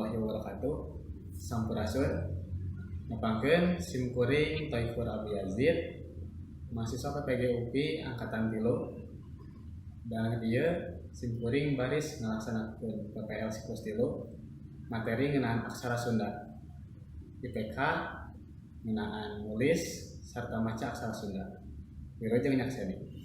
warahmatullahi wabarakatuh. Sampurasun. Nepangkeun simkuring Thaifur Abi Yazid, mahasiswa PPG UPI angkatan 3. Dan ieu simkuring baris ngalaksanakeun PPL siklus 3 materi ngeunaan aksara Sunda. IPK ngeunaan nulis sarta maca aksara Sunda. Wilujeng nyakseni.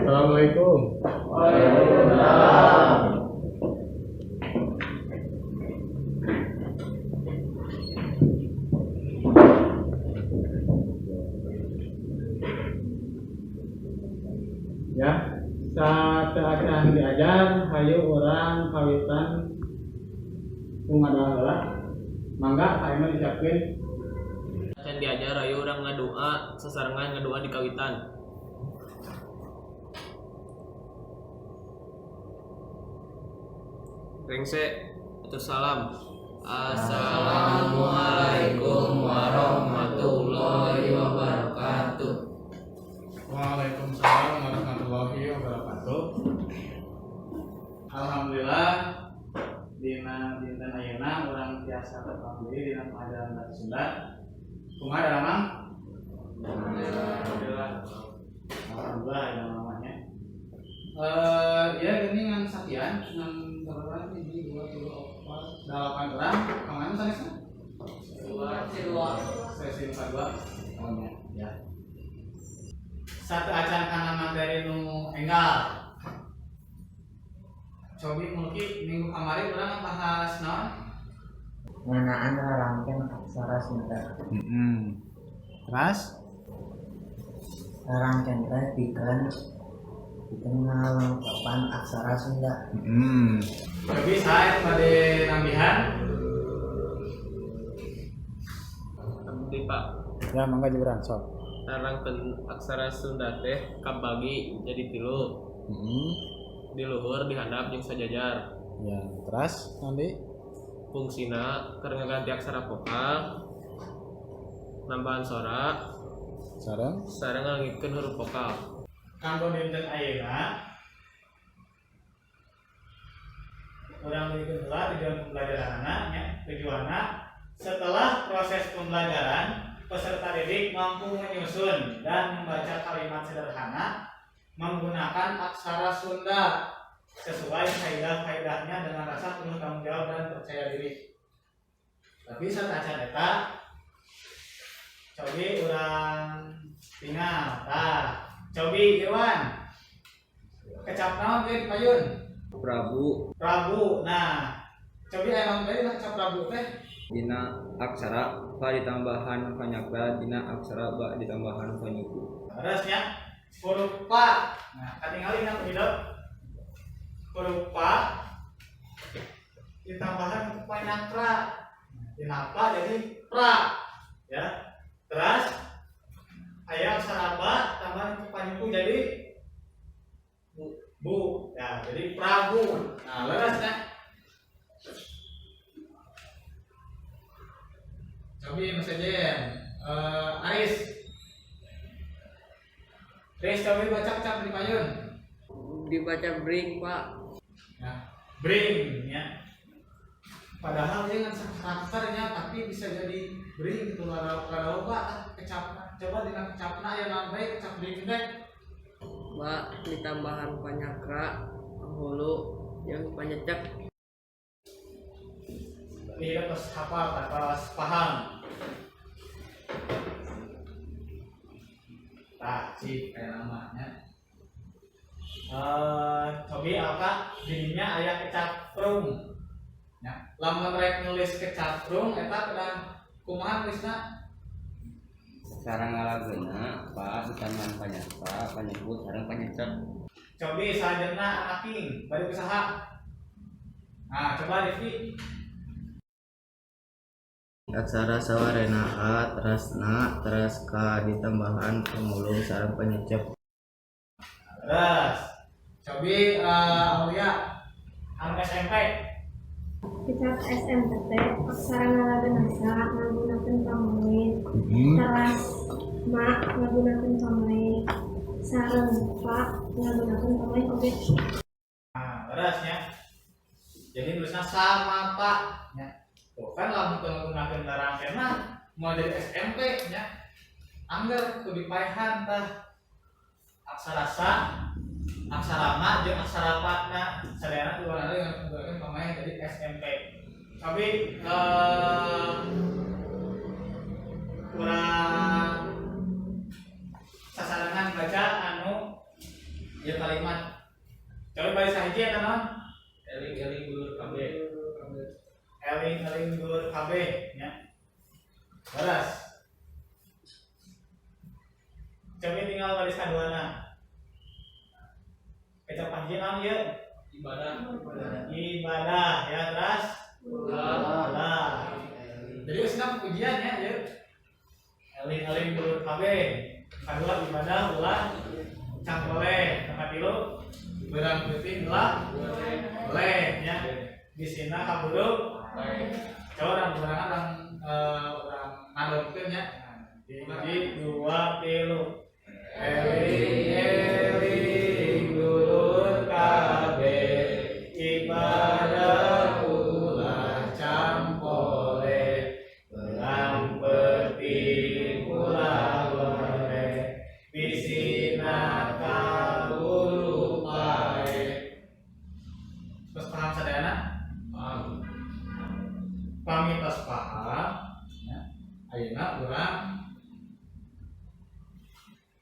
Assalamualaikum. Waalaikumsalam. Ya, saat akan diajar hayu orang kawitan ngadaheula. Mangga ayeuna disiapkeun. Akan diajar ayo orang ngadoa sasarengan ngadoa di kawitan. Rengse atur salam. Assalamualaikum warahmatullahi wabarakatuh. Waalaikumsalam warahmatullahi wabarakatuh. Alhamdulillah dina dinten ayeuna urang tiasa terpamili dina pelajaran bahasa Sunda. Kumaha da Mang? Alhamdulillah. Alhamdulillah ya namanya. Ya ini ngan sakian ngan berapa ini 2 3 4 8 orang. Kemana sanesna? Sesi 42. Namanya ya. Satu acan kana materi nu enggal. Cobi mulki minggu kemarin urang bahas naon? Ngeunaan rarangkeun aksara Sunda. Terus Rarangkeun teh pikeun ngalengkepan aksara Sunda. Cobi saya pada nambihan. Abdi Pak, Ya mangga jurang sok. rarangkeun aksara Sunda teh kabagi jadi 3. Di luhur, di handap jeung sajajar. Ya, terus nanti Fungsina keur ngaganti aksara vokal, nambahan sora, sareng sareng ngalengitkeun huruf vokal. kanggo dinten ayeuna urang bikin heula tujuan pembelajaranna nya tujuanna setelah proses pembelajaran peserta didik mampu menyusun dan membaca kalimat sederhana menggunakan aksara Sunda sesuai kaidah-kaidahnya dengan rasa penuh tanggung jawab dan percaya diri. Tapi satacan eta cobi urang tinggal cobi Irwan kecap naon teh payun Prabu nah cobi emang tadi kecap Prabu teh dina aksara pa ditambahan panyakra dina aksara ba ditambahan panyuku. harusnya huruf pa. Nah katingali na hidup huruf pa ditambahan panyakra dina pa jadi pra ya. Terus aya aksara ba tambahan panyuku jadi bu ya jadi Prabu. Nah lerasnya cobi mesejen Aris cobi baca cap di payun Dibaca bring Pak. ya bring ya padahal dia kan karakternya tapi bisa jadi bring gitu kalau pak kecap coba dengan kecapna ya nambai kecap bring teh Ba ditambahan panyakra hulu yang panyecek. Iya pas hafal pas paham cik kayak namanya. Cobi alka dirinya ayah kecaprung. Ya, lamun rek nulis kecaprung eta pedang kumaha tulisna? Sarang ngalageuna Pak ditambahan panyakra panyebut sareng panyecep. Cobi sajenna anaking bari usaha. Nah, coba Rifki. Aksara sawarena A teras na teras K ditambahan pemulung sareng penyecep. Terus cobi Aulia anu SMP. Kecap SMPT aksara ngalageunasa ngaguna pamain teras ma ngaguna pamain sareng pa ngaguna pamain oge. Nah, terusnya. Jadi tulisnya sama Pak. Ya. Tuh kan lamun menggunakan darangkeun mah mau jadi SMP nya. Angger kudu dipaehan tah aksara sa, aksara ma jeung aksara pa na sadayana dua dengan menggunakan pemain jadi SMP. Tapi kurang sasarangan baca anu ieu kalimat. Coba balik sahiji eta naon? Eling-eling dulur kabeh. Eling dulur kabeh nya. Beres. Coba tinggal baris kaduana. Kecap panji naon ieu? Ibadah ya terus ulah. Jadi usna pujian ya ieu. Eling dulur kabeh. Kadua ibadah ulah cangkole tempat tilu berang putih ulah boleh ya. Di sini kabuduk coba orang berangan orang ngadopkeun nya. Hiji dua tilu. Eling dulur kabeh ibadah ulah campole berang peuting ulah boleh bisina kabulu pae. Terus paham sadayana? Paham. Tos paham ya. Ayeuna urang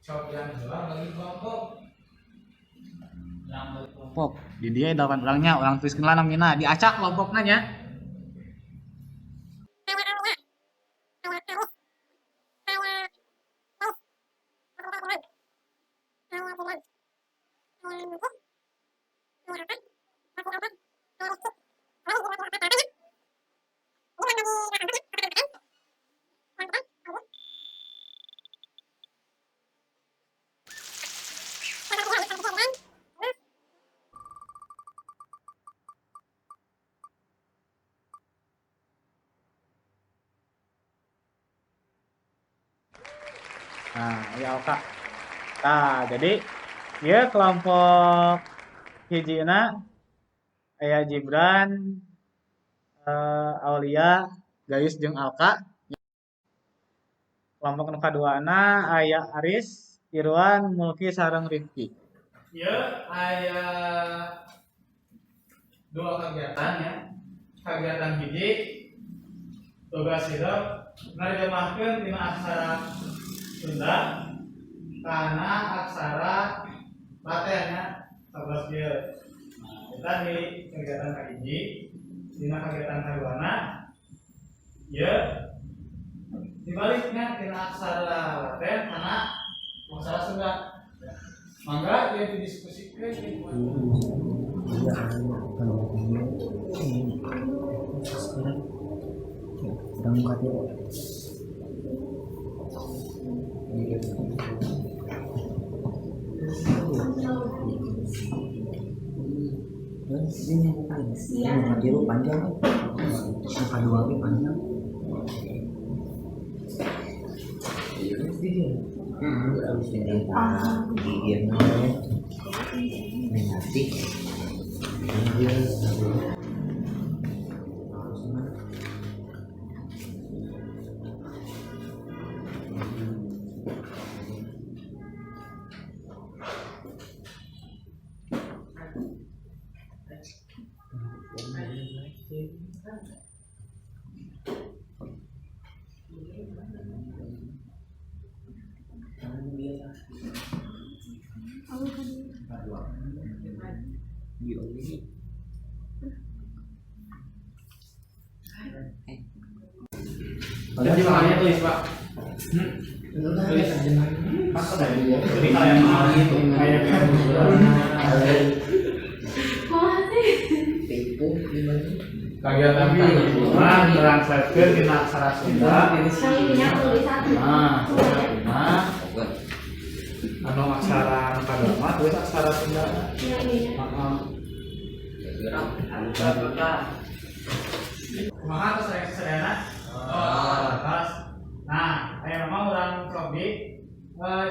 cobian heula lagi kelompok. Kelompok. Di dia 8 orangnya, orang tuliskeun lah namina, diacak kelompokna nya. Nah, ya Kak. Nah, jadi dia kelompok hijina aya Gibran, Aulia, Gayus jeung Alka. Kelompok nu kaduana aya Aris, Irwan, Mulki sareng Rifki. Ieu aya dua kegiatan ya. Kegiatan hiji tugas hidup narjamahkeun tina aksara Sunda kana aksara Latennya 11 dia. Nah, kita di kegiatan hiji dina kegiatan kaduana ya dibaliknya tina aksara Laten kana aksara Sunda. Mangga dia didiskusikeun Biru panjang, yang kedua lagi panjang. Harus jadi gigir negatif. Biasa. Biologi. Jadi makanya tulis Pak. Tulis. Jadi kalian mau gitu. Kegiatan kehidupan translatekeun dina aksara Sunda. Nah, anu aksara Kadama tulis aksara Sunda. Kumaha tos rek sedana? Terus. Nah, aya mah urang cobi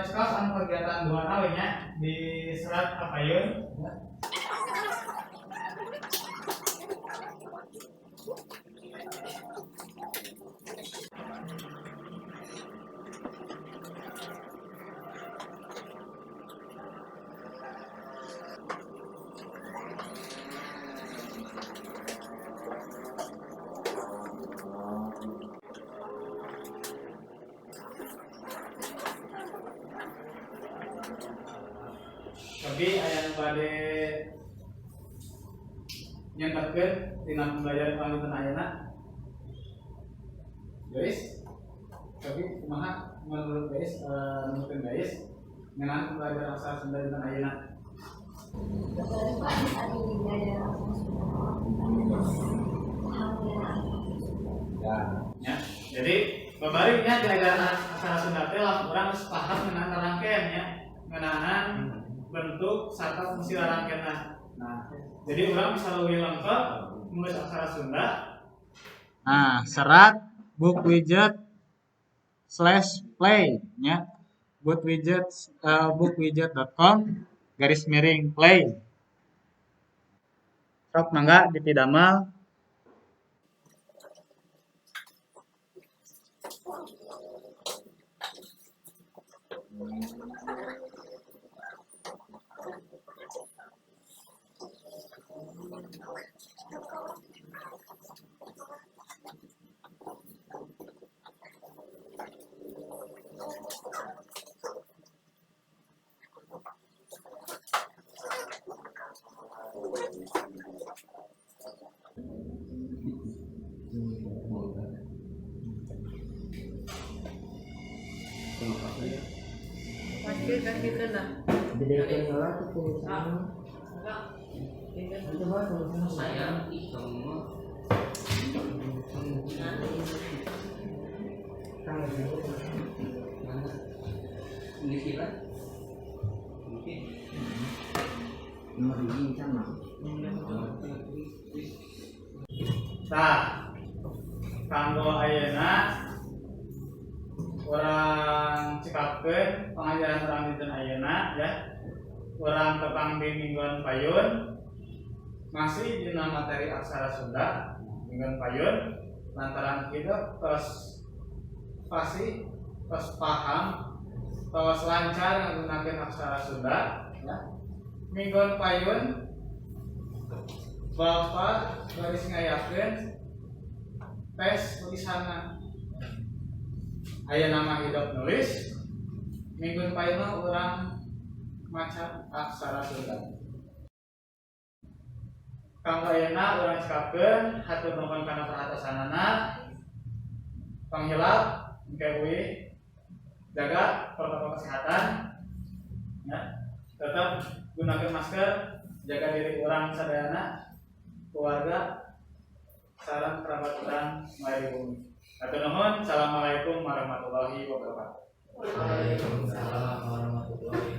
cekos anu kegiatan dua we nya di serat Apayun. Tapi aya nu bade nyantarkeun tina pembelajaran panuntun ayeuna. Guys, tapi kumaha menurut guys, menurut guys, ngeunaan pembelajaran aksara Sunda dinten ayeuna? Ya, jadi babarignya pelajaran aksara Sunda teh lamun urang geus paham ngeunaan rangkean nya, ngeunaan bentuk serta fungsi rangkeanna. Nah, jadi orang bisa lebih lengkap menulis aksara Sunda. Nah, serat book widget /play nya bookWidget.com/play. Sok mangga dipidamel. Masih kasih tenang. Didekeun heula tuh tulisanna. Coba tulisanna Saya semua mana ini sila mungkin nomor hiji sama. Tah, kanggo ayeuna urang cekapkeun pengajaran urang dinten ayeuna ya. Urang tepang di mingguan payun masih dina materi aksara Sunda mingguan payun lantaran kita terus pasti terus paham terus lancar menggunakan aksara Sunda ya. Mingguan payun Bapak garis ngayakeun tes tulisanna. Aya nama hidup nulis. Mingguan payuna urang maca aksara Sunda. Kanggo ayeuna urang cekapkeun hatur nuhun kana perhatosanana. Panghilap engke jaga protokol kesehatan ya. Tetap gunakan masker, jaga diri urang sadayana, keluarga, salam kerabat urang mari bumi. Hatur nuhun. Assalamualaikum warahmatullahi wabarakatuh. Waalaikumsalam warahmatullahi wabarakatuh.